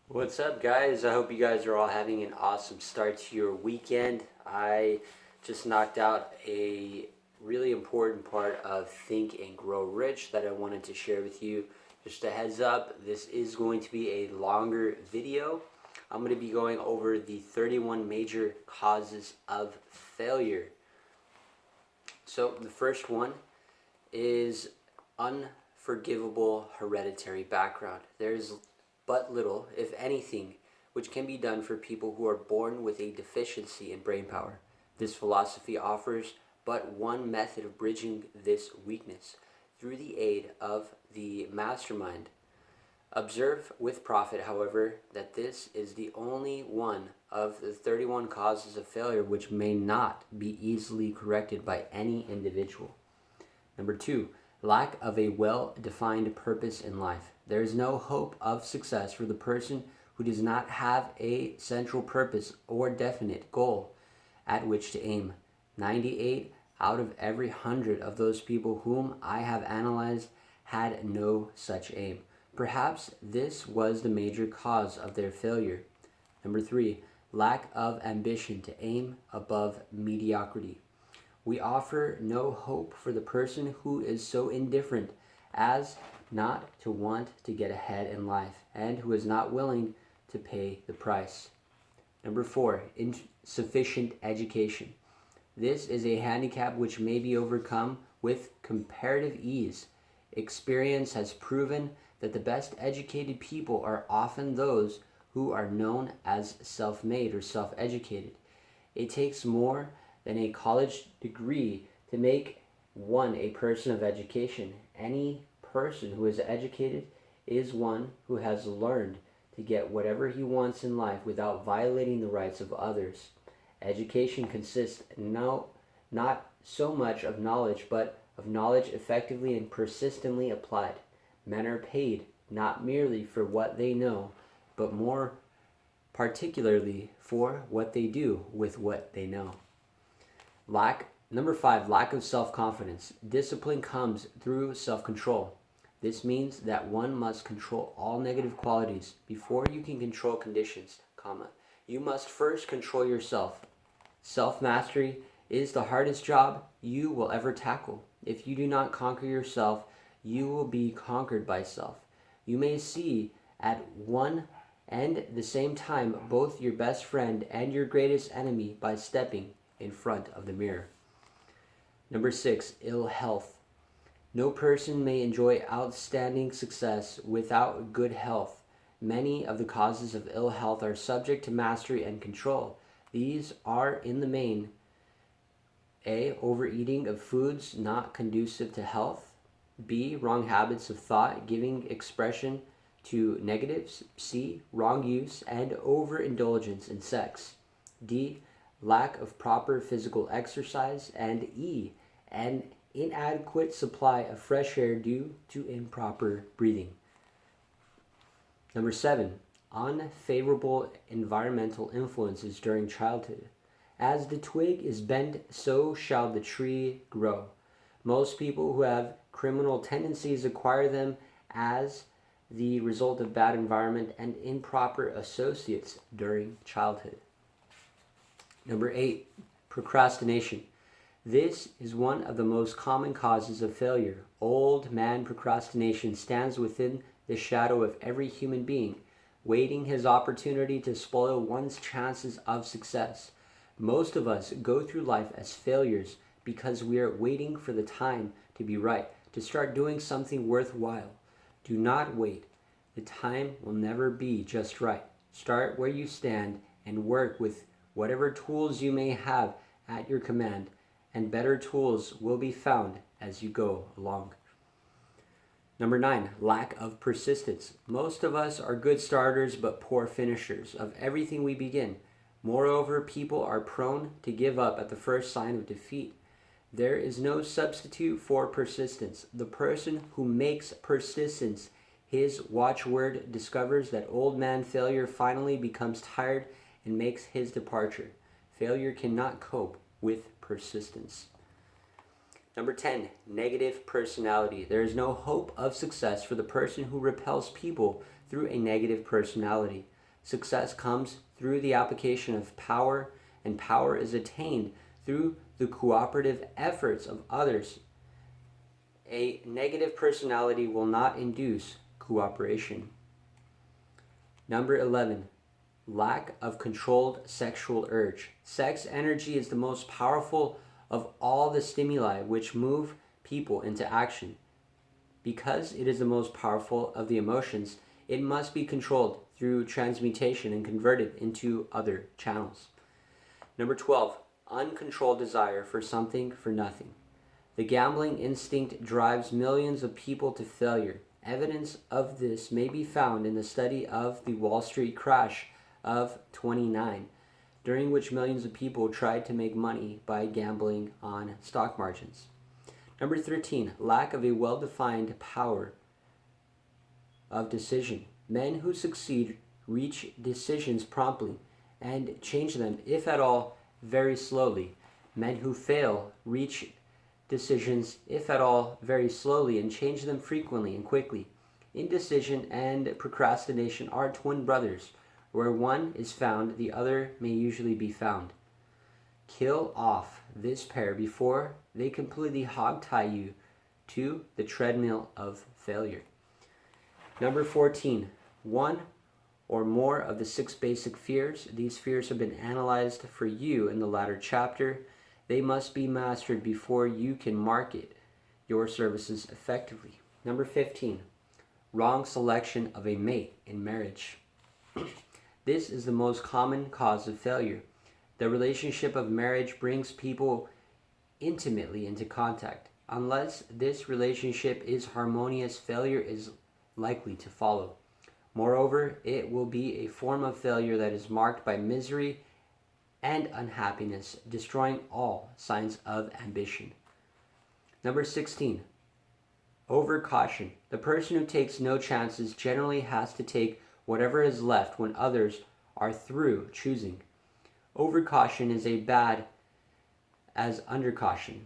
What's up, guys? I hope you guys are all having an awesome start to your weekend. I just knocked out a really important part of Think and Grow Rich that I wanted to share with you. Just a heads up, this is going to be a longer video. I'm going to be going over the 31 major causes of failure. So, the first one is unforgivable hereditary background. There's but little, if anything, which can be done for people who are born with a deficiency in brain power. This philosophy offers but one method of bridging this weakness through the aid of the mastermind. Observe with profit, however, that this is the only one of the 31 causes of failure which may not be easily corrected by any individual. Number two, lack of a well-defined purpose in life. There is no hope of success for the person who does not have a central purpose or definite goal at which to aim. 98 out of every 100 of those people whom I have analyzed had no such aim. Perhaps this was the major cause of their failure. Number three, lack of ambition to aim above mediocrity. We offer no hope for the person who is so indifferent as not to want to get ahead in life and who is not willing to pay the price. Number four, insufficient education. This is a handicap which may be overcome with comparative ease. Experience has proven that the best educated people are often those who are known as self-made or self-educated. It takes more than a college degree to make one a person of education. Any person who is educated is one who has learned to get whatever he wants in life without violating the rights of others. Education consists not so much of knowledge, but of knowledge effectively and persistently applied. Men are paid not merely for what they know, but more particularly for what they do with what they know. Number five, lack of self-confidence. Discipline comes through self-control. This means that one must control all negative qualities before you can control conditions, You must first control yourself. Self-mastery is the hardest job you will ever tackle. If you do not conquer yourself, you will be conquered by self. You may see at one and the same time both your best friend and your greatest enemy by stepping in front of the mirror. Number six, ill health. No person may enjoy outstanding success without good health. Many of the causes of ill health are subject to mastery and control. These are in the main: A. Overeating of foods not conducive to health. B. Wrong habits of thought giving expression to negatives. C. Wrong use and overindulgence in sex. D. Lack of proper physical exercise. And E. An inadequate supply of fresh air due to improper breathing. Number seven, unfavorable environmental influences during childhood. As the twig is bent, so shall the tree grow. Most people who have criminal tendencies acquire them as the result of bad environment and improper associates during childhood. Number eight, procrastination. This is one of the most common causes of failure. Old man procrastination stands within the shadow of every human being, waiting his opportunity to spoil one's chances of success. Most of us go through life as failures because we are waiting for the time to be right, to start doing something worthwhile. Do not wait. The time will never be just right. Start where you stand and work with whatever tools you may have at your command, and better tools will be found as you go along. Number nine, lack of persistence. Most of us are good starters but poor finishers of everything we begin. Moreover, people are prone to give up at the first sign of defeat. There is no substitute for persistence. The person who makes persistence his watchword discovers that old man failure finally becomes tired and makes his departure. Failure cannot cope with persistence. Number 10, negative personality. There is no hope of success for the person who repels people through a negative personality. Success comes through the application of power, and power is attained through the cooperative efforts of others. A negative personality will not induce cooperation. Number 11, lack of controlled sexual urge. Sex energy is the most powerful of all the stimuli which move people into action. Because it is the most powerful of the emotions, it must be controlled through transmutation and converted into other channels. Number 12, uncontrolled desire for something for nothing. The gambling instinct drives millions of people to failure. Evidence of this may be found in the study of the Wall Street crash of '29, during which millions of people tried to make money by gambling on stock margins. Number 13, lack of a well-defined power of decision. Men who succeed reach decisions promptly and change them, if at all, very slowly. Men who fail reach decisions, if at all, very slowly and change them frequently and quickly. Indecision and procrastination are twin brothers. Where one is found, the other may usually be found. Kill off this pair before they completely hogtie you to the treadmill of failure. Number 14, one or more of the 6 basic fears. These fears have been analyzed for you in the latter chapter. They must be mastered before you can market your services effectively. Number 15, wrong selection of a mate in marriage. This is the most common cause of failure. The relationship of marriage brings people intimately into contact. Unless this relationship is harmonious, failure is likely to follow. Moreover, it will be a form of failure that is marked by misery and unhappiness, destroying all signs of ambition. Number 16, overcaution. The person who takes no chances generally has to take whatever is left when others are through choosing. Overcaution is as bad as undercaution.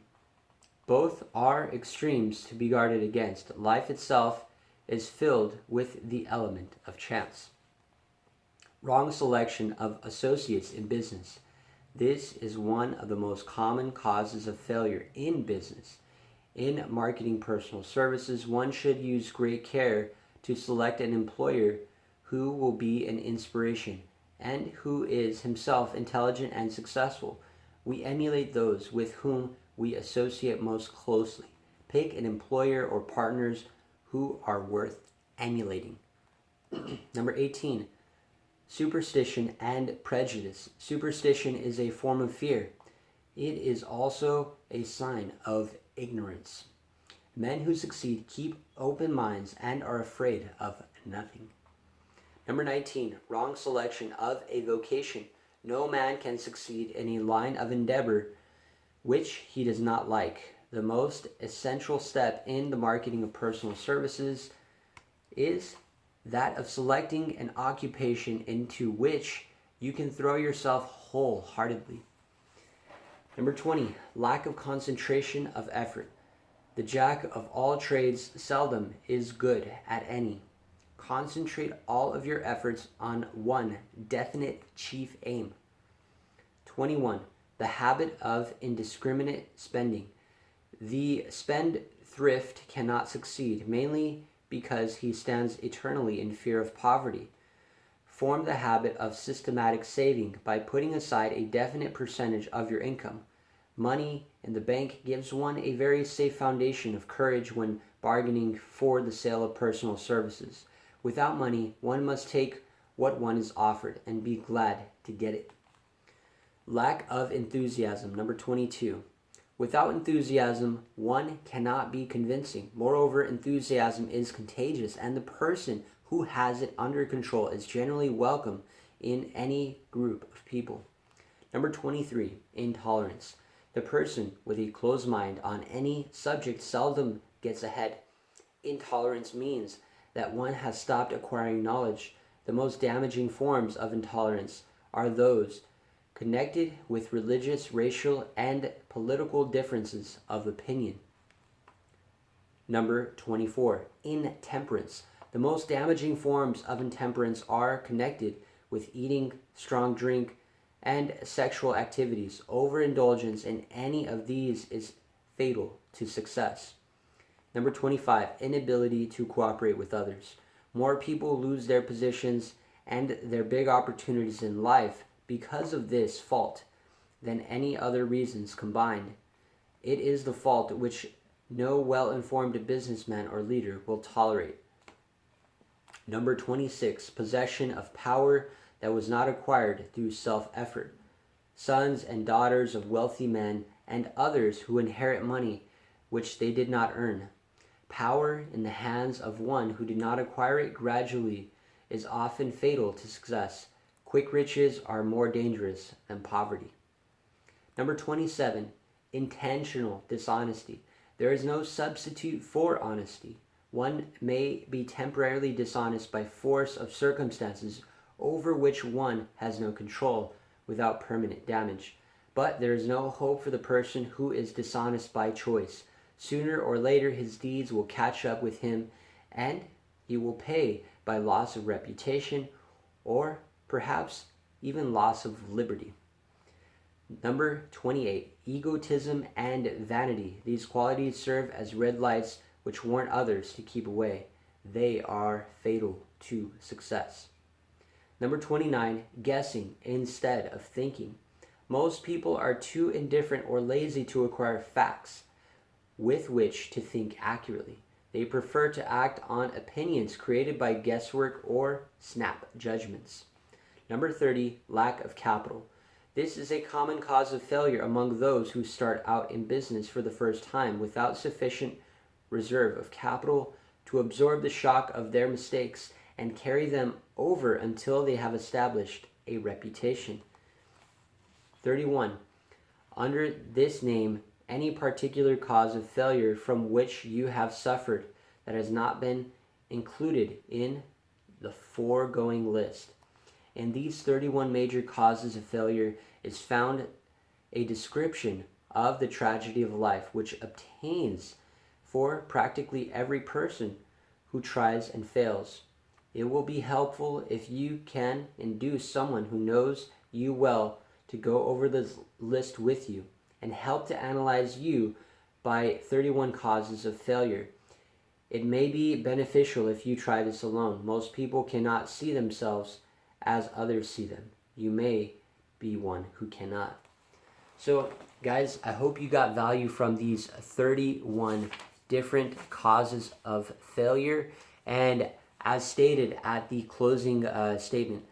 Both are extremes to be guarded against. Life itself is filled with the element of chance. Wrong selection of associates in business. This is one of the most common causes of failure in business. In marketing personal services, one should use great care to select an employer who will be an inspiration and who is himself intelligent and successful. We emulate those with whom we associate most closely. Pick an employer or partners who are worth emulating. Number 18, superstition and prejudice. Superstition is a form of fear. It is also a sign of ignorance. Men who succeed keep open minds and are afraid of nothing. Number 19, wrong selection of a vocation. No man can succeed in a line of endeavor which he does not like. The most essential step in the marketing of personal services is that of selecting an occupation into which you can throw yourself wholeheartedly. Number 20, lack of concentration of effort. The jack of all trades seldom is good at any. Concentrate all of your efforts on one definite chief aim. 21, the habit of indiscriminate spending. The spendthrift cannot succeed, mainly because he stands eternally in fear of poverty. Form the habit of systematic saving by putting aside a definite percentage of your income. Money in the bank gives one a very safe foundation of courage when bargaining for the sale of personal services. Without money, one must take what one is offered and be glad to get it. Lack of enthusiasm. Number 22. Without enthusiasm, one cannot be convincing. Moreover, enthusiasm is contagious, and the person who has it under control is generally welcome in any group of people. Number 23. Intolerance. The person with a closed mind on any subject seldom gets ahead. Intolerance means that one has stopped acquiring knowledge. The most damaging forms of intolerance are those connected with religious, racial, and political differences of opinion. Number 24, intemperance. The most damaging forms of intemperance are connected with eating, strong drink, and sexual activities. Overindulgence in any of these is fatal to success. Number 25, inability to cooperate with others. More people lose their positions and their big opportunities in life because of this fault than any other reasons combined. It is the fault which no well-informed businessman or leader will tolerate. Number 26, possession of power that was not acquired through self-effort. Sons and daughters of wealthy men and others who inherit money which they did not earn. Power in the hands of one who did not acquire it gradually is often fatal to success. Quick riches are more dangerous than poverty. Number 27, intentional dishonesty. There is no substitute for honesty. One may be temporarily dishonest by force of circumstances over which one has no control without permanent damage. But there is no hope for the person who is dishonest by choice. Sooner or later his deeds will catch up with him and he will pay by loss of reputation or perhaps even loss of liberty. Number 28, egotism and vanity. These qualities serve as red lights which warn others to keep away. They are fatal to success. Number 29, guessing instead of thinking. Most people are too indifferent or lazy to acquire facts with which to think accurately. They prefer to act on opinions created by guesswork or snap judgments. Number 30, lack of capital. This is a common cause of failure among those who start out in business for the first time without sufficient reserve of capital to absorb the shock of their mistakes and carry them over until they have established a reputation. 31. Under this name, any particular cause of failure from which you have suffered that has not been included in the foregoing list. In these 31 major causes of failure is found a description of the tragedy of life which obtains for practically every person who tries and fails. It will be helpful if you can induce someone who knows you well to go over this list with you and help to analyze you by 31 causes of failure. It may be beneficial if you try this alone. Most people cannot see themselves as others see them. You may be one who cannot. So, guys, I hope you got value from these 31 different causes of failure. And as stated at the closing statement,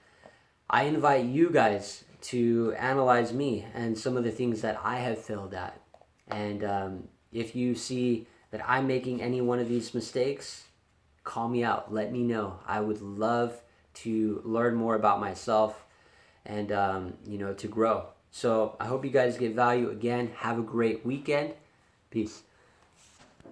I invite you guys to analyze me and some of the things that I have failed at. And if you see that I'm making any one of these mistakes, call me out. Let me know. I would love to learn more about myself and, to grow. So I hope you guys get value. Again, have a great weekend. Peace.